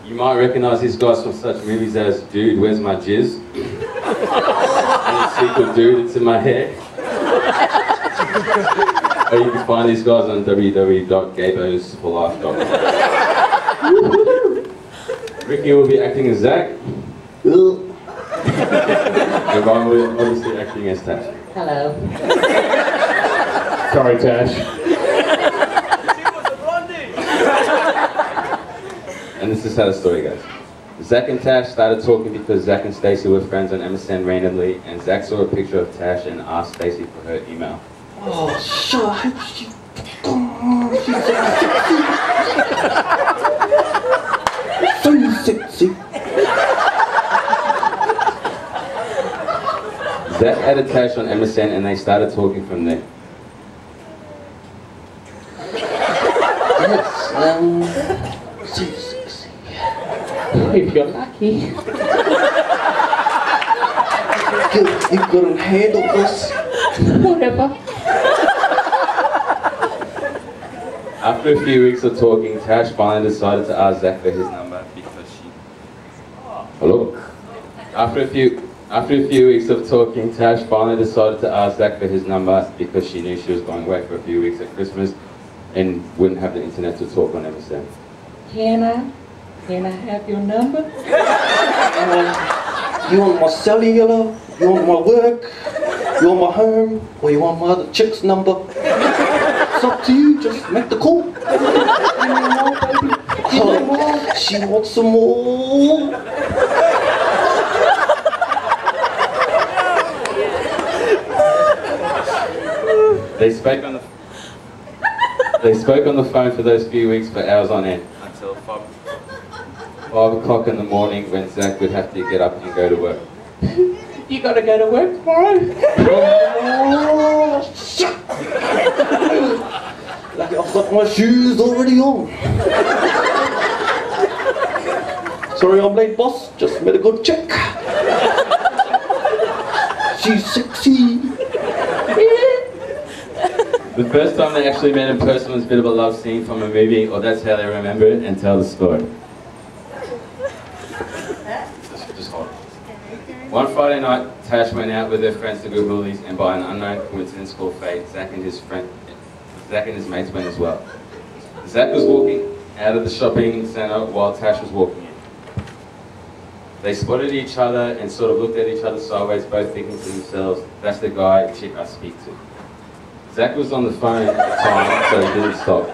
You might recognise these guys from such movies as Dude, Where's My Jizz? And the sequel, Dude, It's in My Hair. Or you can find these guys on www.gabosforlife.com. Ricky will be acting as Zach. And Ryan will obviously acting as Tash. Hello. Sorry, Tash. And this is how the story goes. Zach and Tash started talking because Zach and Stacey were friends on MSN randomly, and Zach saw a picture of Tash and asked Stacey for her email. Oh, sure. She's so sexy. Zach added Tash on MSN and they started talking from there. Yes, so sexy. If you're lucky. You couldn't handle this. Whatever. After a few weeks of talking, Tash finally decided to ask Zach for his number because she... Hello? After a few weeks of talking, Tash finally decided to ask Zach for his number because she knew she was going away for a few weeks at Christmas and wouldn't have the internet to talk on MSN. Can I have your number? You want my cellular? You want my work? You want my home? Or you want my other chick's number? It's up to you, just make the call. Oh, she wants some more. They spoke on the phone for those few weeks for hours on end, until 5 o'clock in the morning when Zach would have to get up and go to work. You gotta go to work tomorrow? Oh, shit. Like I've got my shoes already on. Sorry I'm late, boss. Just made a good check. She's sexy. The first time they actually met in person was a bit of a love scene from a movie, or that's how they remember it and tell the story. Just hold on. One Friday night, Tash went out with her friends to go Woolies, and by an unknown coincidence called fate, Zach and his mates went as well. Zach was walking out of the shopping centre while Tash was walking in. They spotted each other and sort of looked at each other sideways, both thinking to themselves, that's the guy chick I speak to. Zach was on the phone at the time, so he didn't stop.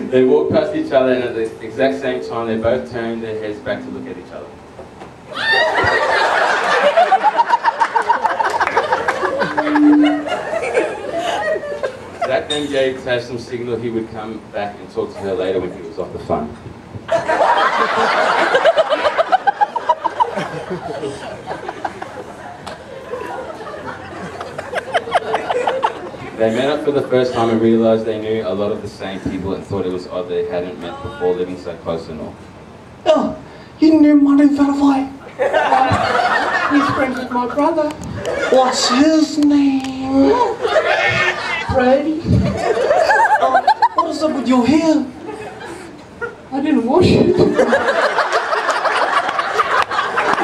They walked past each other, and at the exact same time, they both turned their heads back to look at each other. Zach then gave Tash some signal he would come back and talk to her later when he was off the phone. They met up for the first time and realised they knew a lot of the same people and thought it was odd they hadn't met before living so close and all. Oh, you knew Money Verify. He's friends with my brother. What's his name? Brady. Oh, what is up with your hair? I didn't wash it.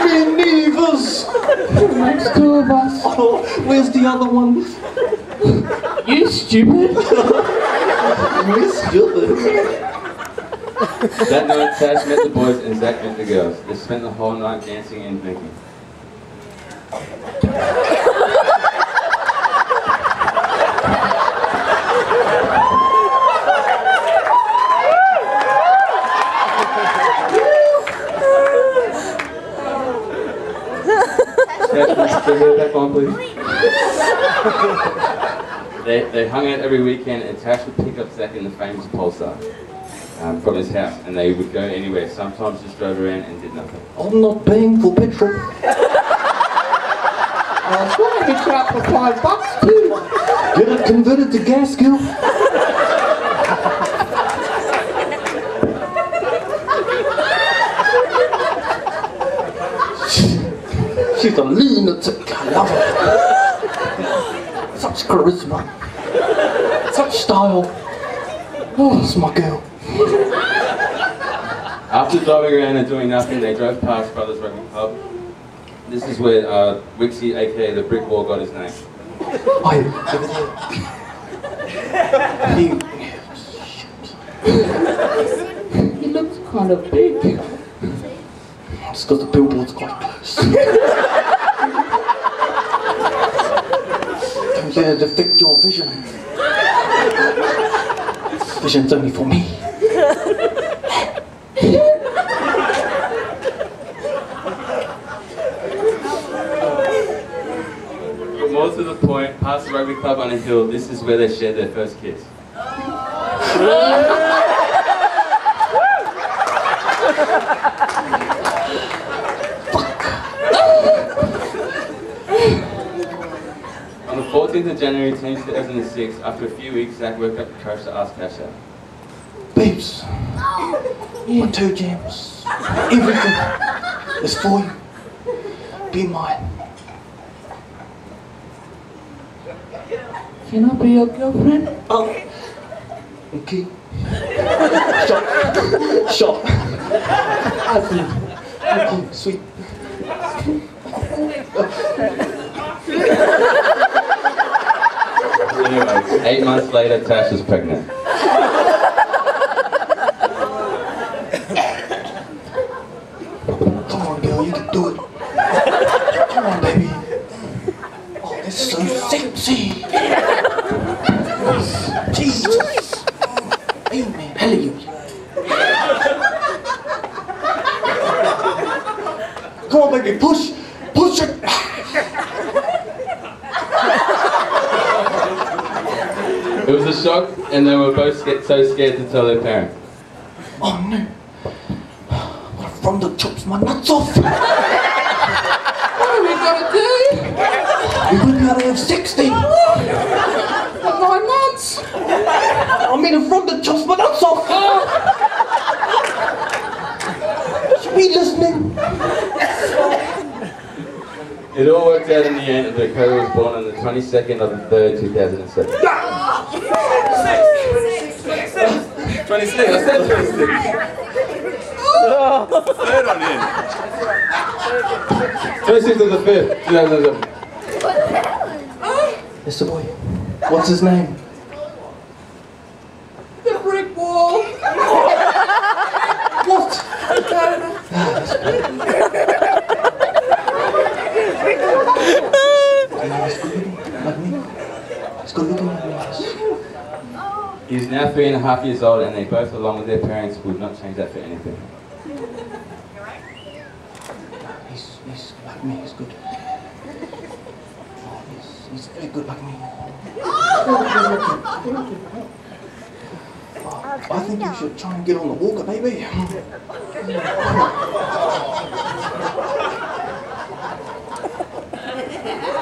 Me neithers. Makes two of us. Oh, where's the other one? You stupid. We're stupid. That night, Tash met the boys and Zach met the girls. They spent the whole night dancing and drinking. Tash, put your head back on, please. They hung out every weekend, and Tash would pick up Zach in the famous Pulsar from his house, and they would go anywhere. Sometimes just drove around and did nothing. I'm not paying for petrol. I was going to hit you up for $5 too. Get it converted to gas, girl. She's a lunatic. I love her. Such charisma. Such style. Oh, it's my girl. After driving around and doing nothing, they drove past Brothers Rugby Club. This is where Wixie, aka the Brick Wall, got his name. Oh, yeah, over there. He looks kind of big. It's because the billboard's quite close. Don't let it affect your vision. Vision's only for me. But more to the point, past the rugby club on a hill, this is where they shared their first kiss. On the 14th of January 2006, after a few weeks, Zach worked up the courage to ask Cash out. Babes, my toe jams, everything is for you. Be mine. Can I be your girlfriend? Oh, okay. Shot. Okay, sweet. Anyways, 8 months later, Tash was pregnant. Come on, girl, you can do it. Come on, baby. Oh, this is so sexy. Jesus. Amen. Hallelujah. Come on, baby, push. Push it. It was a shock, and they were both so scared to tell their parents. Oh no. From the chops my nuts off. What are we gonna do? We wouldn't be able to have 16. For 9 months? I mean, from the chops my nuts off. Should be listening. It all worked out in the end. Dakota was born on the 22nd of the 3rd, 2007. 26, I said 26. Third on in. 26th of the 5th, 2007. It's the boy. What's his name? The brick wall. What? Like me. He's good looking like me. He's now 3.5 years old, and they both, along with their parents, would not change that for anything. He's like me, he's good. Oh, he's very good like me. Oh, I think you should try and get on the walker, baby.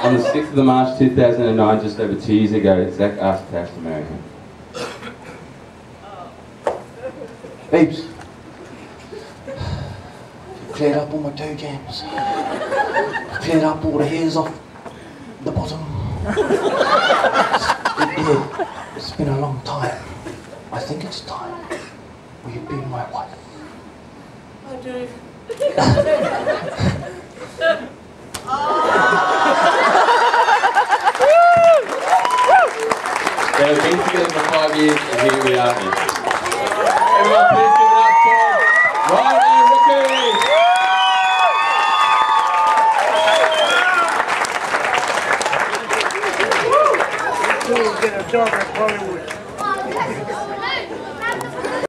On the 6th of March 2009, just over 2 years ago, Zach asked Tash to marry him. Babes, you cleared up all my toe jams. You cleared up all the hairs off the bottom. It's been a long time. I think it's time. Will you be my wife? I do. They've been together for 5 years, and here we are. Everyone, please give it up for Ryan and Ricky! We'll get a dog at Hollywood.